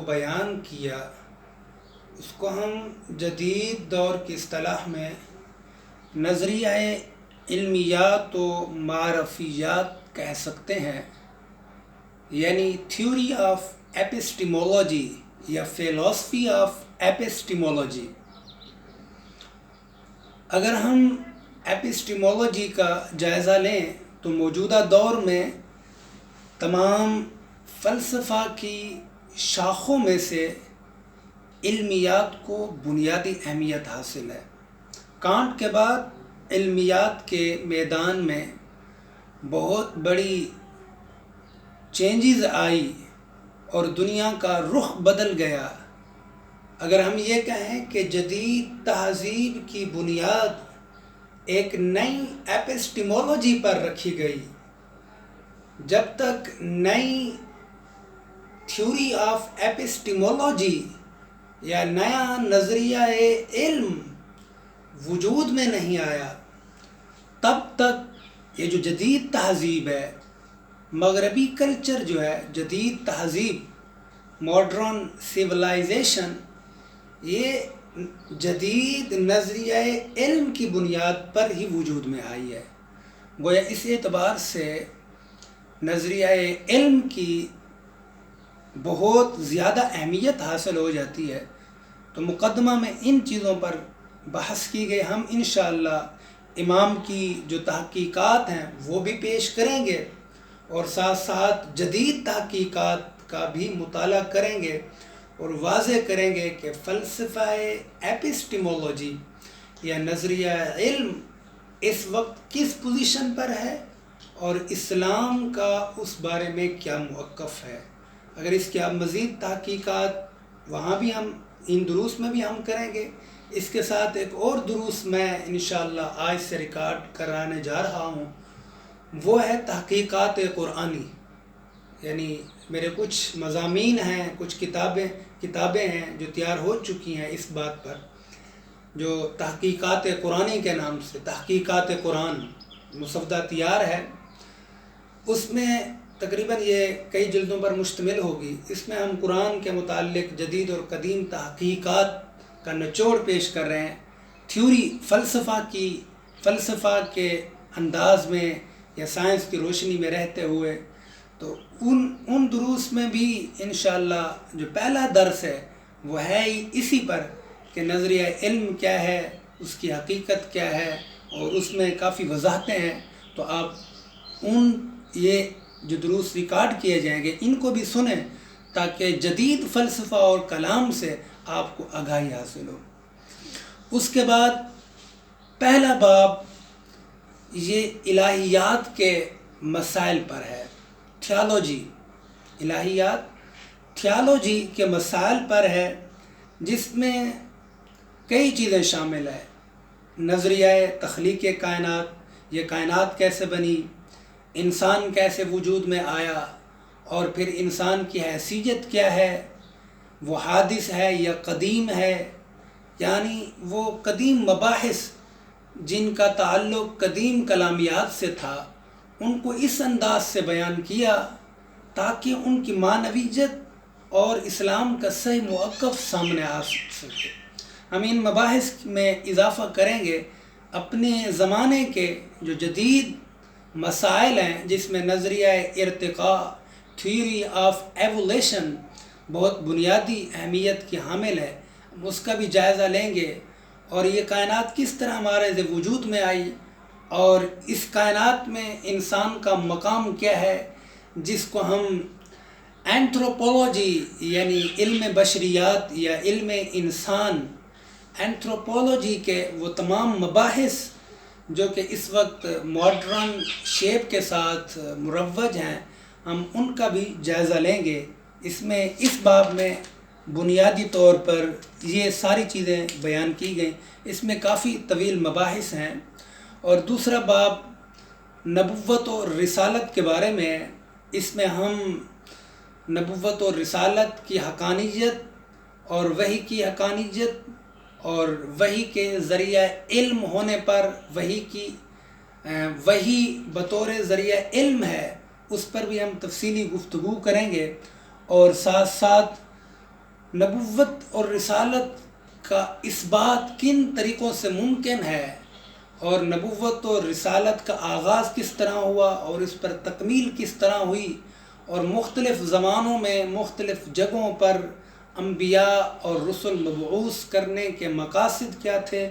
بیان کیا اس کو ہم جدید دور کی اصطلاح میں نظریہ علمیات و معرفیات کہہ سکتے ہیں، یعنی تھیوری آف ایپسٹیمولوجی یا فلسفی آف ایپسٹیمولوجی۔ اگر ہم ایپسٹیمولوجی کا جائزہ لیں تو موجودہ دور میں تمام فلسفہ کی شاخوں میں سے علمیات کو بنیادی اہمیت حاصل ہے۔ کانٹ کے بعد علمیات کے میدان میں بہت بڑی چینجز آئی اور دنیا کا رخ بدل گیا۔ اگر ہم یہ کہیں کہ جدید تہذیب کی بنیاد ایک نئی ایپسٹیمولوجی پر رکھی گئی، جب تک نئی تھیوری آف ایپسٹیمولوجی یا نیا نظریہ علم وجود میں نہیں آیا، تب تک یہ جو جدید تہذیب ہے، مغربی کلچر جو ہے، جدید تہذیب، ماڈرن سیولائزیشن، یہ جدید نظریہ علم کی بنیاد پر ہی وجود میں آئی ہے۔ گویا اس اعتبار سے نظریہ علم کی بہت زیادہ اہمیت حاصل ہو جاتی ہے۔ تو مقدمہ میں ان چیزوں پر بحث کی گئی۔ ہم انشاءاللہ امام کی جو تحقیقات ہیں وہ بھی پیش کریں گے اور ساتھ ساتھ جدید تحقیقات کا بھی مطالعہ کریں گے اور واضح کریں گے کہ فلسفہ ایپسٹیمولوجی یا نظریہ علم اس وقت کس پوزیشن پر ہے اور اسلام کا اس بارے میں کیا موقف ہے۔ اگر اس کی مزید تحقیقات وہاں بھی ہم ان دروس میں بھی ہم کریں گے۔ اس کے ساتھ ایک اور دروس میں انشاءاللہ آج سے ریکارڈ کرانے جا رہا ہوں، وہ ہے تحقیقات قرآنی، یعنی میرے کچھ مضامین ہیں، کچھ کتابیں ہیں جو تیار ہو چکی ہیں اس بات پر، جو تحقیقات قرآنی کے نام سے تحقیقات قرآن مسودہ تیار ہے۔ اس میں تقریباً یہ کئی جلدوں پر مشتمل ہوگی۔ اس میں ہم قرآن کے متعلق جدید اور قدیم تحقیقات کا نچوڑ پیش کر رہے ہیں، تھیوری فلسفہ کے انداز میں یا سائنس کی روشنی میں رہتے ہوئے۔ تو ان دروس میں بھی انشاءاللہ جو پہلا درس ہے وہ ہے ہی اسی پر کہ نظریہ علم کیا ہے، اس کی حقیقت کیا ہے، اور اس میں کافی وضاحتیں ہیں۔ تو آپ یہ جو دروس ریکارڈ کیے جائیں گے ان کو بھی سنیں تاکہ جدید فلسفہ اور کلام سے آپ کو آگاہی حاصل ہو۔ اس کے بعد پہلا باب یہ الہیات کے مسائل پر ہے، تھیالوجی، الہیات تھیالوجی کے مسائل پر ہے، جس میں کئی چیزیں شامل ہیں۔ نظریہ تخلیق کائنات، یہ کائنات کیسے بنی، انسان کیسے وجود میں آیا، اور پھر انسان کی حیثیت کیا ہے، وہ حادث ہے یا قدیم ہے، یعنی وہ قدیم مباحث جن کا تعلق قدیم کلامیات سے تھا ان کو اس انداز سے بیان کیا تاکہ ان کی معنویت اور اسلام کا صحیح موقف سامنے آ سکے۔ ہم ان مباحث میں اضافہ کریں گے اپنے زمانے کے جو جدید مسائل ہیں، جس میں نظریہ ارتقاء، تھیوری آف ایولیشن بہت بنیادی اہمیت کی حامل ہے، اس کا بھی جائزہ لیں گے، اور یہ کائنات کس طرح ہمارے وجود میں آئی اور اس کائنات میں انسان کا مقام کیا ہے، جس کو ہم اینتھروپولوجی یعنی علم بشریات یا علم انسان، اینتھروپولوجی کے وہ تمام مباحث جو کہ اس وقت ماڈرن شیپ کے ساتھ مروج ہیں، ہم ان کا بھی جائزہ لیں گے۔ اس باب میں بنیادی طور پر یہ ساری چیزیں بیان کی گئیں۔ اس میں کافی طویل مباحث ہیں۔ اور دوسرا باب نبوت اور رسالت کے بارے میں ہے۔ اس میں ہم نبوت اور رسالت کی حقانیت اور وحی کی حقانیت اور وحی کے ذریعہ علم ہونے پر وحی بطور ذریعہ علم ہے، اس پر بھی ہم تفصیلی گفتگو کریں گے، اور ساتھ ساتھ نبوت اور رسالت کا اثبات کن طریقوں سے ممکن ہے، اور نبوت اور رسالت کا آغاز کس طرح ہوا اور اس پر تکمیل کس طرح ہوئی، اور مختلف زمانوں میں مختلف جگہوں پر انبیاء اور رسل مبعوث کرنے کے مقاصد کیا تھے،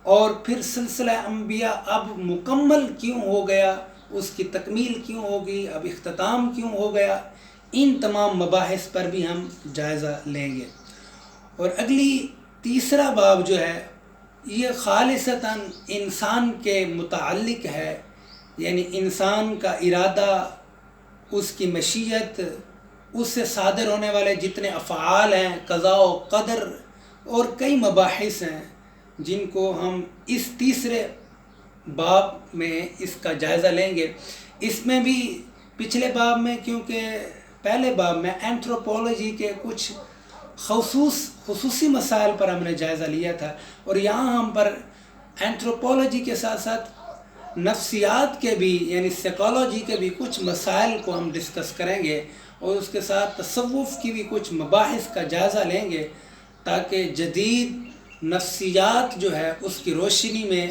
اور پھر سلسلہ انبیاء اب مکمل کیوں ہو گیا، اس کی تکمیل کیوں ہوگی، اب اختتام کیوں ہو گیا، ان تمام مباحث پر بھی ہم جائزہ لیں گے۔ اور اگلی تیسرا باب جو ہے یہ خالصتاً انسان کے متعلق ہے، یعنی انسان کا ارادہ، اس کی مشیت، اس سے صادر ہونے والے جتنے افعال ہیں، قضاء و قدر، اور کئی مباحث ہیں جن کو ہم اس تیسرے باب میں اس کا جائزہ لیں گے۔ اس میں بھی پچھلے باب میں، کیونکہ پہلے باب میں اینتھروپولوجی کے کچھ خصوصی مسائل پر ہم نے جائزہ لیا تھا، اور یہاں ہم پر اینتھروپولوجی کے ساتھ ساتھ نفسیات کے بھی، یعنی سائیکالوجی کے بھی کچھ مسائل کو ہم ڈسکس کریں گے، اور اس کے ساتھ تصوف کی بھی کچھ مباحث کا جائزہ لیں گے، تاکہ جدید نفسیات جو ہے اس کی روشنی میں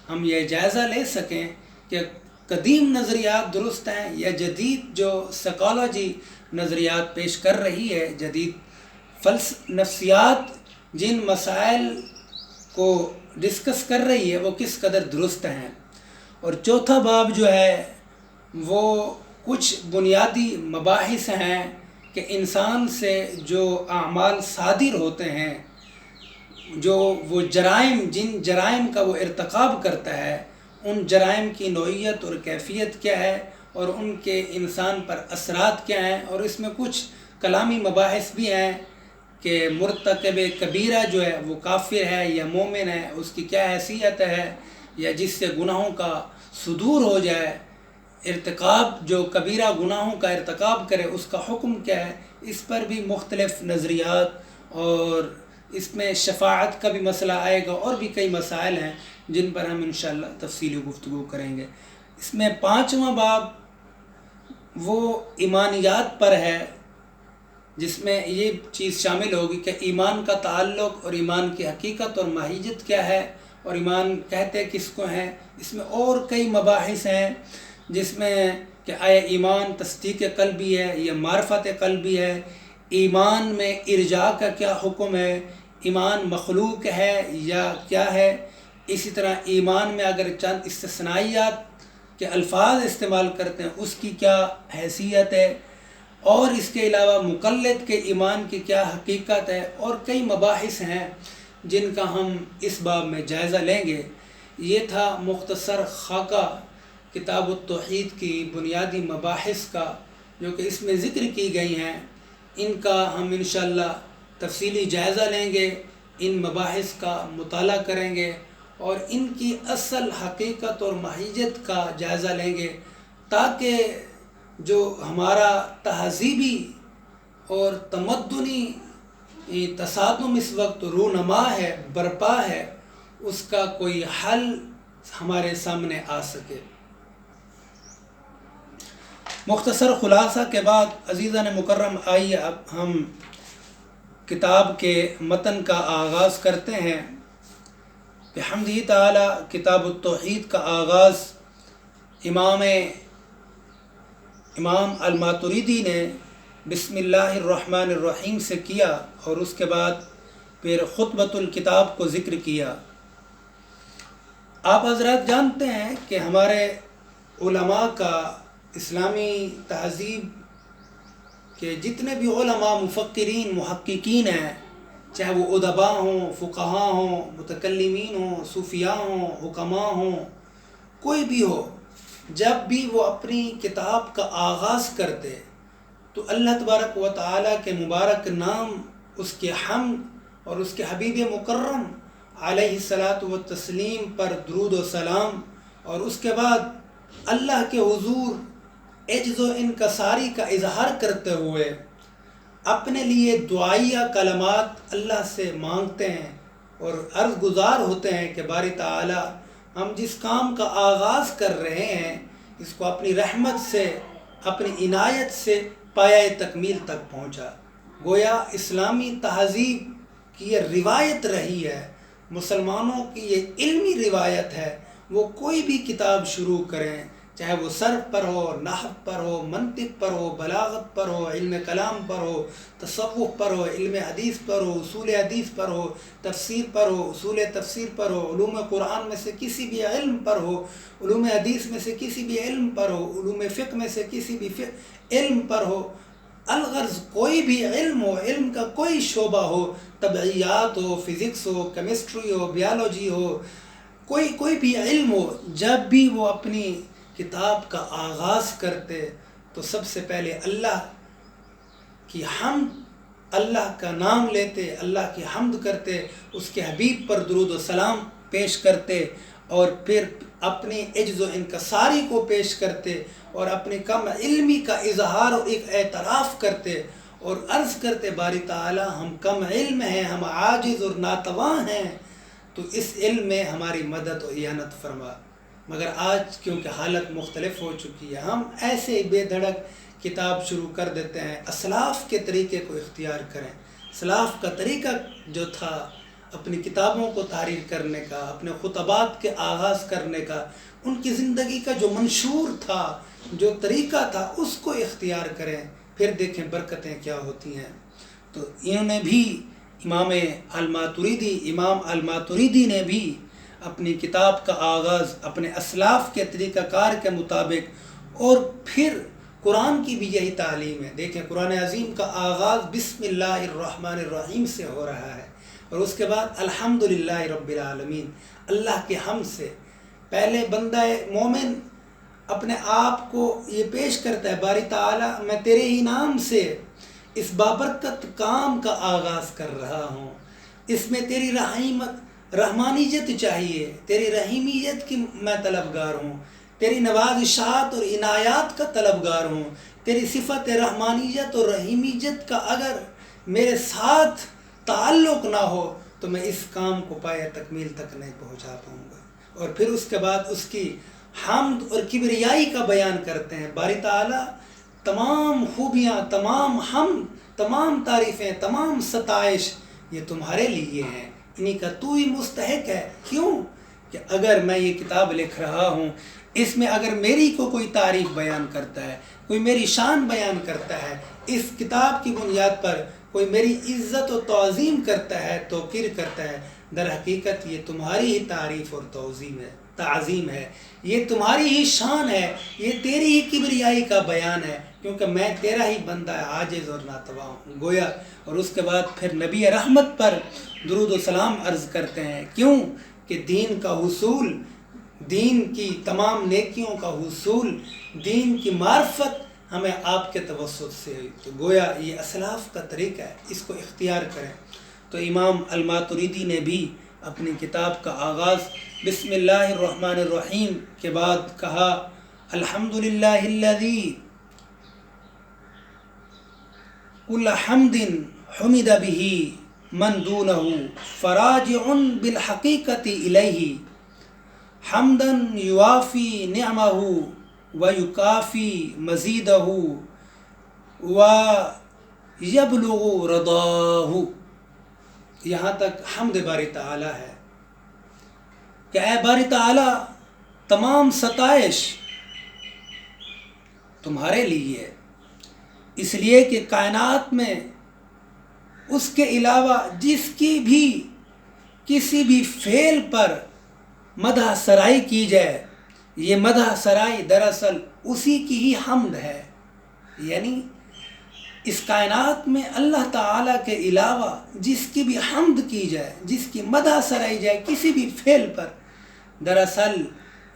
ہم یہ جائزہ لے سکیں کہ قدیم نظریات درست ہیں یا جدید جو سائیکالوجی نظریات پیش کر رہی ہے، جدید نفسیات جن مسائل کو ڈسکس کر رہی ہے وہ کس قدر درست ہیں۔ اور چوتھا باب جو ہے وہ کچھ بنیادی مباحث ہیں کہ انسان سے جو اعمال صادر ہوتے ہیں، جو وہ جرائم، جن جرائم کا وہ ارتکاب کرتا ہے، ان جرائم کی نوعیت اور کیفیت کیا ہے، اور ان کے انسان پر اثرات کیا ہیں، اور اس میں کچھ کلامی مباحث بھی ہیں کہ مرتکب کبیرہ جو ہے وہ کافر ہے یا مومن ہے، اس کی کیا حیثیت ہے، یا جس سے گناہوں کا صدور ہو جائے، ارتکاب جو کبیرہ گناہوں کا ارتکاب کرے اس کا حکم کیا ہے۔ اس پر بھی مختلف نظریات، اور اس میں شفاعت کا بھی مسئلہ آئے گا، اور بھی کئی مسائل ہیں جن پر ہم انشاءاللہ تفصیلی گفتگو کریں گے۔ اس میں پانچواں باب وہ ایمانیات پر ہے، جس میں یہ چیز شامل ہوگی کہ ایمان کا تعلق اور ایمان کی حقیقت اور ماہیت کیا ہے، اور ایمان کہتے کس کو ہیں۔ اس میں اور کئی مباحث ہیں جس میں کہ آیا ایمان تصدیق قلبی ہے یا معرفت قلبی ہے، ایمان میں ارجاء کا کیا حکم ہے، ایمان مخلوق ہے یا کیا ہے، اسی طرح ایمان میں اگر چند استثنائیات کے الفاظ استعمال کرتے ہیں اس کی کیا حیثیت ہے، اور اس کے علاوہ مقلد کے ایمان کی کیا حقیقت ہے، اور کئی مباحث ہیں جن کا ہم اس باب میں جائزہ لیں گے۔ یہ تھا مختصر خاکہ کتاب التوحید کی بنیادی مباحث کا جو کہ اس میں ذکر کی گئی ہیں، ان کا ہم انشاءاللہ تفصیلی جائزہ لیں گے، ان مباحث کا مطالعہ کریں گے، اور ان کی اصل حقیقت اور ماہیت کا جائزہ لیں گے، تاکہ جو ہمارا تہذیبی اور تمدنی تصادم اس وقت رونما ہے، برپا ہے، اس کا کوئی حل ہمارے سامنے آ سکے۔ مختصر خلاصہ کے بعد عزیزان مکرم، آئیے اب ہم کتاب کے متن کا آغاز کرتے ہیں۔ بحمدہ تعالی کتاب التوحید کا آغاز امام الماتریدی نے بسم اللہ الرحمن الرحیم سے کیا، اور اس کے بعد پھر خطبۃ الکتاب کو ذکر کیا۔ آپ حضرات جانتے ہیں کہ ہمارے علماء کا، اسلامی تہذیب کے جتنے بھی علماء، مفکرین، محققین ہیں، چاہے وہ ادباء ہوں، فقہاء ہوں، متکلمین ہوں، صوفیاء ہوں، حکماء ہوں، کوئی بھی ہو، جب بھی وہ اپنی کتاب کا آغاز کرتے تو اللہ تبارک و تعالیٰ کے مبارک نام، اس کے حمد اور اس کے حبیب مکرم علیہ الصلاۃ والتسلیم پر درود و سلام، اور اس کے بعد اللہ کے حضور عجز و انکساری کا اظہار کرتے ہوئے اپنے لیے دعائیہ کلمات اللہ سے مانگتے ہیں، اور عرض گزار ہوتے ہیں کہ باری تعالی ہم جس کام کا آغاز کر رہے ہیں اس کو اپنی رحمت سے، اپنی عنایت سے پایۂ تکمیل تک پہنچا۔ گویا اسلامی تہذیب کی یہ روایت رہی ہے، مسلمانوں کی یہ علمی روایت ہے، وہ کوئی بھی کتاب شروع کریں، چاہے وہ صرف پر ہو، نحو پر ہو، منطق پر ہو، بلاغت پر ہو، علم کلام پر ہو، تصوف پر ہو، علم حدیث پر ہو، اصول حدیث پر ہو، تفسیر پر ہو، اصول تفسیر پر ہو، علوم قرآن میں سے کسی بھی علم پر ہو، علوم حدیث میں سے کسی بھی علم پر ہو، علوم فقہ میں سے کسی بھی علم پر ہو، الغرض کوئی بھی علم ہو، علم کا کوئی شعبہ ہو، طبعیات ہو، فزکس ہو، کیمسٹری ہو، بیالوجی ہو، کوئی بھی علم ہو، جب بھی وہ اپنی کتاب کا آغاز کرتے تو سب سے پہلے اللہ کی حمد، اللہ کا نام لیتے، اللہ کی حمد کرتے، اس کے حبیب پر درود و سلام پیش کرتے، اور پھر اپنی عجز و انکساری کو پیش کرتے، اور اپنی کم علمی کا اظہار و ایک اعتراف کرتے، اور عرض کرتے باری تعالی ہم کم علم ہیں، ہم عاجز اور ناتواں ہیں، تو اس علم میں ہماری مدد و اعانت فرما۔ مگر آج کیونکہ حالت مختلف ہو چکی ہے، ہم ایسے بے دھڑک کتاب شروع کر دیتے ہیں۔ اسلاف کے طریقے کو اختیار کریں۔ اسلاف کا طریقہ جو تھا اپنی کتابوں کو تحریر کرنے کا، اپنے خطبات کے آغاز کرنے کا، ان کی زندگی کا جو منشور تھا، جو طریقہ تھا، اس کو اختیار کریں، پھر دیکھیں برکتیں کیا ہوتی ہیں۔ تو انہوں نے بھی امام الماتریدی نے بھی اپنی کتاب کا آغاز اپنے اسلاف کے طریقہ کار کے مطابق، اور پھر قرآن کی بھی یہی تعلیم ہے۔ دیکھیں قرآن عظیم کا آغاز بسم اللہ الرحمن الرحیم سے ہو رہا ہے، اور اس کے بعد الحمدللہ رب العالمین، اللہ کے حمد سے۔ پہلے بندہ مومن اپنے آپ کو یہ پیش کرتا ہے، باری تعالی میں تیرے ہی نام سے اس بابرکت کام کا آغاز کر رہا ہوں، اس میں تیری رحمانیت چاہیے، تیری رحیمیت کی میں طلبگار ہوں، تیری نوازشات اور عنایات کا طلبگار ہوں، تیری صفت رحمانیت اور رحیمیت کا اگر میرے ساتھ تعلق نہ ہو تو میں اس کام کو پایہ تکمیل تک نہیں پہنچا پاؤں گا۔ اور پھر اس کے بعد اس کی حمد اور کبریائی کا بیان کرتے ہیں۔ باری تعالی تمام خوبیاں، تمام حمد، تمام تعریفیں، تمام ستائش یہ تمہارے لیے ہیں، انہی کا تو ہی مستحق ہے۔ کیوں کہ اگر میں یہ کتاب لکھ رہا ہوں، اس میں اگر میری کوئی تعریف بیان کرتا ہے، کوئی میری شان بیان کرتا ہے، اس کتاب کی بنیاد پر کوئی میری عزت و تعظیم کرتا ہے، توقیر کرتا ہے، در حقیقت یہ تمہاری ہی تعریف اور تعظیم ہے، یہ تمہاری ہی شان ہے، یہ تیری ہی کبریائی کا بیان ہے، کیونکہ میں تیرا ہی بندہ عاجز اور ناتواں ہوں گویا۔ اور اس کے بعد پھر نبی رحمت پر درود و سلام عرض کرتے ہیں۔ کیوں کہ دین کا حصول، دین کی تمام نیکیوں کا حصول، دین کی معرفت ہمیں آپ کے توسط سے ہوئی، تو گویا یہ اسلاف کا طریقہ ہے، اس کو اختیار کریں۔ تو امام الماتریدی نے بھی اپنی کتاب کا آغاز بسم اللہ الرحمن الرحیم کے بعد کہا الحمدللہ الذی کل حمد حمد به من دونہ فراجع بالحقیقت الیہ حمدا یوافی نعمہ ویکافی مزیدہ ویبلغ رضاہ۔ یہاں تک حمد باری تعالی ہے کہ اے باری تعالی تمام ستائش تمہارے لیے، اس لیے کہ کائنات میں اس کے علاوہ جس کی بھی کسی بھی فعل پر مدح سرائی کی جائے، یہ مدح سرائی دراصل اسی کی ہی حمد ہے۔ یعنی اس کائنات میں اللہ تعالیٰ کے علاوہ جس کی بھی حمد کی جائے، جس کی مدح سرائی جائے کسی بھی فعل پر، دراصل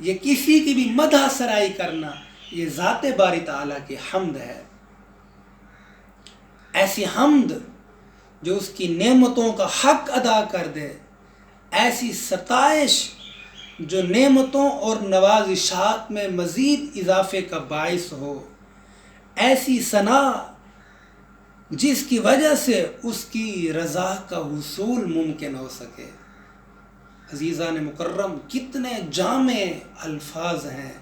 یہ کسی کی بھی مدح سرائی کرنا یہ ذات باری تعالیٰ کی حمد ہے۔ ایسی حمد جو اس کی نعمتوں کا حق ادا کر دے، ایسی ستائش جو نعمتوں اور نوازشات میں مزید اضافے کا باعث ہو، ایسی ثنا جس کی وجہ سے اس کی رضا کا حصول ممکن ہو سکے۔ عزیزان مکرم، کتنے جامع الفاظ ہیں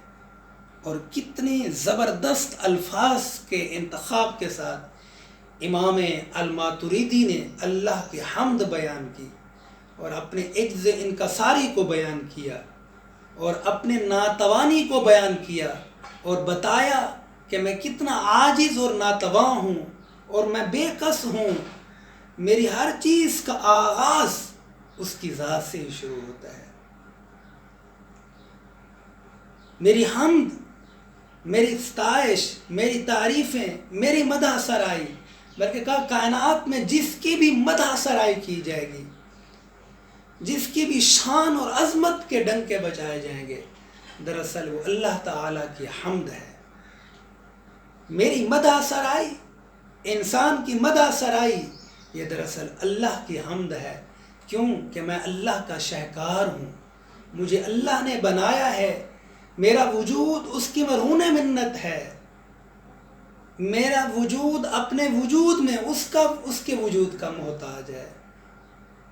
اور کتنے زبردست الفاظ کے انتخاب کے ساتھ امام الماتریدی نے اللہ کی حمد بیان کی اور اپنے عجز انکساری کو بیان کیا اور اپنے ناتوانی کو بیان کیا اور بتایا کہ میں کتنا عاجز اور ناتواں ہوں اور میں بے کس ہوں، میری ہر چیز کا آغاز اس کی ذات سے ہی شروع ہوتا ہے۔ میری حمد، میری ستائش، میری تعریفیں، میری مدح سرائی، بلکہ کہا کائنات میں جس کی بھی مدح سرائی کی جائے گی، جس کی بھی شان اور عظمت کے ڈنکے بجائے جائیں گے، دراصل وہ اللہ تعالیٰ کی حمد ہے۔ میری مدح سرائی، انسان کی مدح سرائی، یہ دراصل اللہ کی حمد ہے، کیوں کہ میں اللہ کا شہکار ہوں، مجھے اللہ نے بنایا ہے، میرا وجود اس کی مرہون منت ہے، میرا وجود اپنے وجود میں اس کے وجود کا محتاج ہے،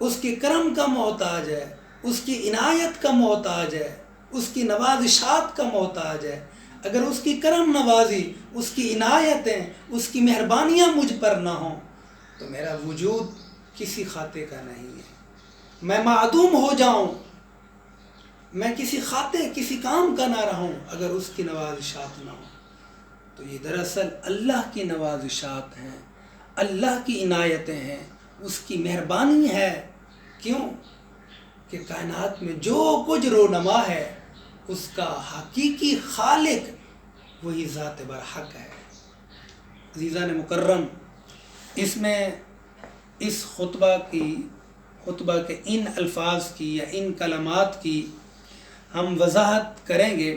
اس کے کرم کا محتاج ہے، اس کی عنایت کا محتاج ہے، اس کی نوازشات کا محتاج ہے۔ اگر اس کی کرم نوازی، اس کی عنایتیں، اس کی مہربانیاں مجھ پر نہ ہوں تو میرا وجود کسی خاطے کا نہیں ہے، میں معدوم ہو جاؤں، میں کسی خاطے کسی کام کا نہ رہوں اگر اس کی نوازشات نہ ہوں۔ تو یہ دراصل اللہ کی نوازشات ہیں، اللہ کی عنایتیں ہیں، اس کی مہربانی ہے۔ کیوں کہ کائنات میں جو کچھ رونما ہے اس کا حقیقی خالق وہی ذات برحق ہے۔ عزیزان مکرم، اس میں اس خطبہ کے ان الفاظ کی یا ان کلمات کی ہم وضاحت کریں گے۔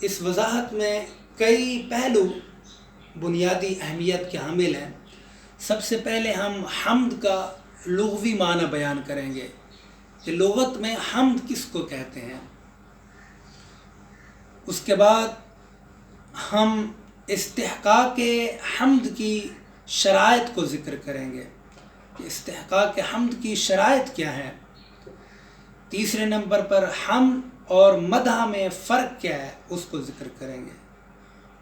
اس وضاحت میں کئی پہلو بنیادی اہمیت کے حامل ہیں۔ سب سے پہلے ہم حمد کا لغوی معنی بیان کریں گے کہ لغت میں حمد کس کو کہتے ہیں۔ اس کے بعد ہم استحقاق حمد کی شرائط کو ذکر کریں گے کہ استحقاق حمد کی شرائط کیا ہے۔ تیسرے نمبر پر حمد اور مدح میں فرق کیا ہے اس کو ذکر کریں گے،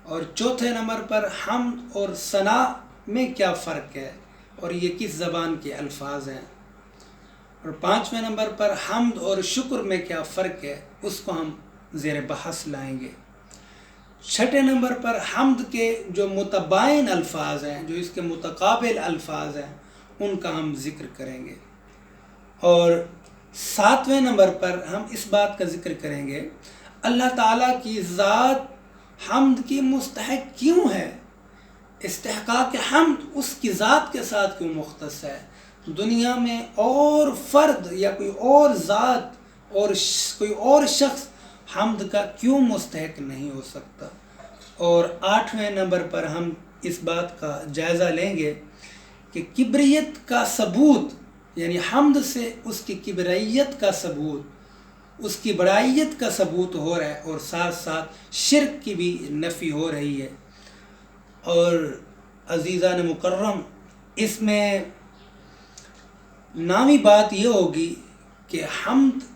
اور چوتھے نمبر پر حمد اور ثنا میں کیا فرق ہے اور یہ کس زبان کے الفاظ ہیں، اور پانچویں نمبر پر حمد اور شکر میں کیا فرق ہے اس کو ہم زیر بحث لائیں گے۔ چھٹے نمبر پر حمد کے جو متباین الفاظ ہیں، جو اس کے متقابل الفاظ ہیں، ان کا ہم ذکر کریں گے، اور ساتویں نمبر پر ہم اس بات کا ذکر کریں گے اللہ تعالیٰ کی ذات حمد کی مستحق کیوں ہے، استحقاق حمد اس کی ذات کے ساتھ کیوں مختص ہے، دنیا میں اور فرد یا کوئی اور ذات اور کوئی اور شخص حمد کا کیوں مستحق نہیں ہو سکتا۔ اور آٹھویں نمبر پر ہم اس بات کا جائزہ لیں گے کہ کبریت کا ثبوت، یعنی حمد سے اس کی کبریت کا ثبوت، اس کی بڑائیت کا ثبوت ہو رہا ہے، اور ساتھ ساتھ شرک کی بھی نفی ہو رہی ہے۔ اور عزیزان مکرم، اس میں نامی بات یہ ہوگی کہ حمد،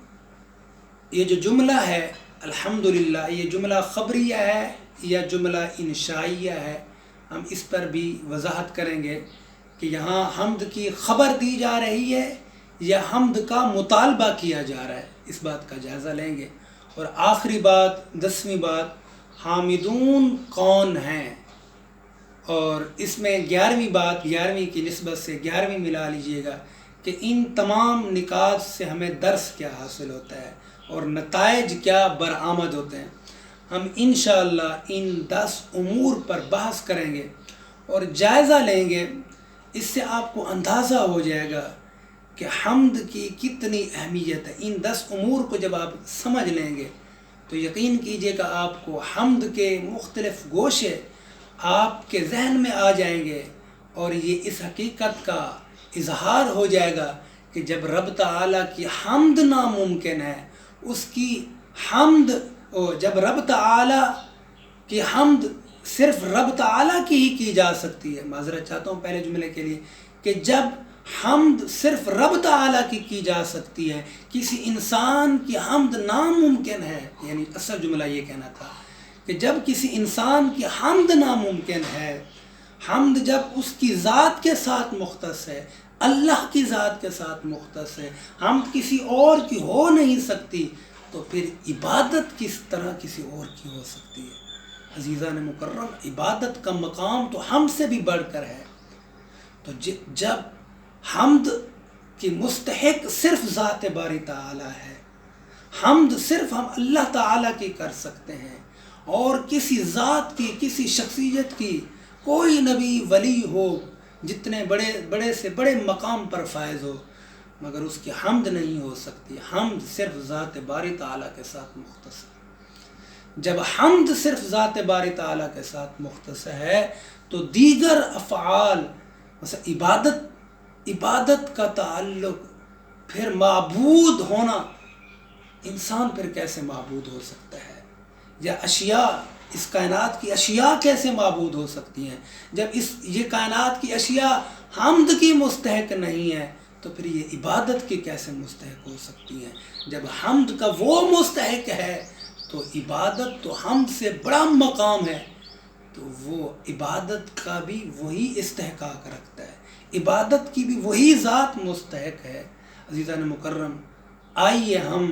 یہ جو جملہ ہے الحمدللہ، یہ جملہ خبریہ ہے یا جملہ انشائیہ ہے، ہم اس پر بھی وضاحت کریں گے کہ یہاں حمد کی خبر دی جا رہی ہے یا حمد کا مطالبہ کیا جا رہا ہے، اس بات کا جائزہ لیں گے۔ اور آخری بات، 10ویں بات، حامدون کون ہیں، اور اس میں 11ویں بات، 11ویں کی نسبت سے 11ویں ملا لیجئے گا کہ ان تمام نکات سے ہمیں درس کیا حاصل ہوتا ہے اور نتائج کیا برآمد ہوتے ہیں۔ ہم انشاءاللہ ان 10 امور پر بحث کریں گے اور جائزہ لیں گے، اس سے آپ کو اندازہ ہو جائے گا کہ حمد کی کتنی اہمیت ہے۔ ان 10 امور کو جب آپ سمجھ لیں گے تو یقین کیجئے کہ آپ کو حمد کے مختلف گوشے آپ کے ذہن میں آ جائیں گے، اور یہ اس حقیقت کا اظہار ہو جائے گا کہ جب رب تعالیٰ کی حمد ناممکن ہے، اس کی حمد، جب رب تعالیٰ کی حمد صرف رب تعالیٰ کی ہی کی جا سکتی ہے، معذرت چاہتا ہوں پہلے جملے کے لیے، کہ جب حمد صرف رب تعالیٰ کی جا سکتی ہے، کسی انسان کی حمد ناممکن ہے، یعنی اصل جملہ یہ کہنا تھا کہ جب کسی انسان کی حمد ناممکن ہے حمد جب اس کی ذات کے ساتھ مختص ہے، اللہ کی ذات کے ساتھ مختص ہے، حمد کسی اور کی ہو نہیں سکتی، تو پھر عبادت کس طرح کسی اور کی ہو سکتی ہے؟ عزیزان مکرم، عبادت کا مقام تو حمد سے بھی بڑھ کر ہے۔ تو جب حمد کی مستحق صرف ذات باری تعالی ہے، حمد صرف ہم اللہ تعالیٰ کی کر سکتے ہیں، اور کسی ذات کی، کسی شخصیت کی، کوئی نبی ولی ہو جتنے بڑے سے بڑے مقام پر فائز ہو، مگر اس کی حمد نہیں ہو سکتی۔ حمد صرف ذات باری تعالیٰ کے ساتھ مختص ہے۔ جب حمد صرف ذات باری تعالیٰ کے ساتھ مختص ہے تو دیگر افعال، مثلا عبادت کا تعلق، پھر معبود ہونا، انسان پھر کیسے معبود ہو سکتا ہے؟ یا اشیاء، اس کائنات کی اشیاء کیسے معبود ہو سکتی ہیں؟ جب یہ کائنات کی اشیاء حمد کی مستحق نہیں ہے تو پھر یہ عبادت کی کیسے مستحق ہو سکتی ہیں؟ جب حمد کا وہ مستحق ہے تو عبادت تو حمد سے بڑا مقام ہے، تو وہ عبادت کا بھی وہی استحقاق رکھتا ہے، عبادت کی بھی وہی ذات مستحق ہے۔ عزیزان مکرم، آئیے ہم